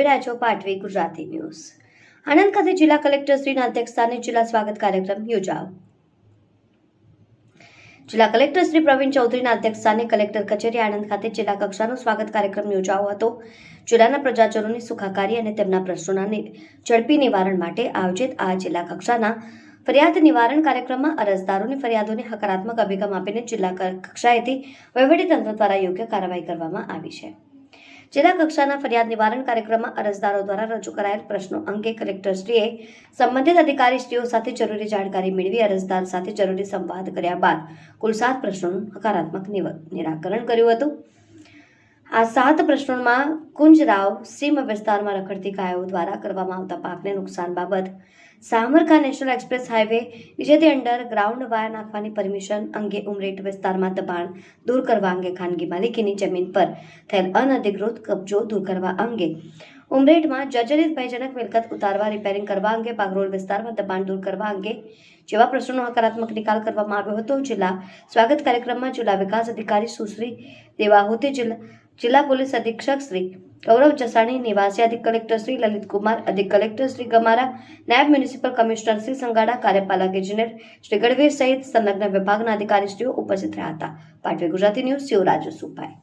રહ્યા છો પાટવી ગુજરાતી ન્યૂઝ. આણંદ ખાતે જિલ્લા કલેક્ટરશ્રીના અધ્યક્ષસ્થાને જિલ્લા સ્વાગત કાર્યક્રમ યોજાયો. જિલ્લા કલેક્ટર શ્રી પ્રવીણ ચૌધરીના અધ્યક્ષસ્થાને કલેક્ટર કચેરી આણંદ ખાતે જિલ્લા કક્ષાનો સ્વાગત કાર્યક્રમ યોજાયો હતો. જિલ્લાના પ્રજાજનોની સુખાકારી અને તેમના પ્રશ્નોના ઝડપી નિવારણ માટે આયોજિત આ જિલ્લા કક્ષાના ફરિયાદ નિવારણ કાર્યક્રમમાં અરજદારોની ફરિયાદોને હકારાત્મક અભિગમ આપીને જિલ્લા કક્ષાએથી વહીવટીતંત્ર દ્વારા યોગ્ય કાર્યવાહી કરવામાં આવી છે. જિલ્લા કક્ષાના ફરિયાદ નિવારણ કાર્યક્રમમાં અરજદારો દ્વારા રજૂ કરાયેલ પ્રશ્નો અંગે કલેક્ટરશ્રીએ સંબંધિત અધિકારીશ્રીઓ સાથે જરૂરી જાણકારી મેળવી અરજદાર સાથે જરૂરી સંવાદ કર્યા બાદ કુલ 7 પ્રશ્નોનું હકારાત્મક નિરાકરણ કર્યું હતું. આ 7 પ્રશ્નોમાં કુંજરાવ સીમ વિસ્તારમાં રખડતી ગાયો દ્વારા કરવામાં આવતા પાકને નુકસાન બાબત, સામરખા નેશનલ એક્સપ્રેસ હાઈવે નીચેથી અંડરગ્રાઉન્ડ વાયર નાખવાની પરમિશન અંગે, ઉમરેઠ વિસ્તારમાં દબાણ દૂર કરવા અંગે, ખાનગી માલિકીની જમીન પર થયેલ અનધિકૃત કબજો દૂર કરવા અંગે, ઉમરેઠમાં જર્જરિત ભયજનક મિલકત ઉતારવા રિપેરિંગ કરવા અંગે, બાગરોલ વિસ્તારમાં દબાણ દૂર કરવા અંગે જેવા પ્રશ્નોનો હકારાત્મક નિકાલ કરવામાં આવ્યો હતો. જિલ્લા સ્વાગત કાર્યક્રમમાં જિલ્લા વિકાસ અધિકારી સુશ્રી દેવાહુતી, જિલ્લા પોલીસ અધિક્ષક શ્રી ગૌરવ જસાણી, નિવાસી અધિક કલેક્ટર શ્રી લલિત કુમાર, અધિક કલેક્ટર શ્રી ગમારા, નાયબ મ્યુનિસિપલ કમિશનર શ્રી સંગાડા, કાર્યપાલક એન્જિનિયર શ્રી ગઢવી સહિત સંલગ્ન વિભાગના અધિકારીશ્રીઓ ઉપસ્થિત રહ્યા હતા. પાટવી ગુજરાતી ન્યૂઝ, શિવરાજ સુભાઈ.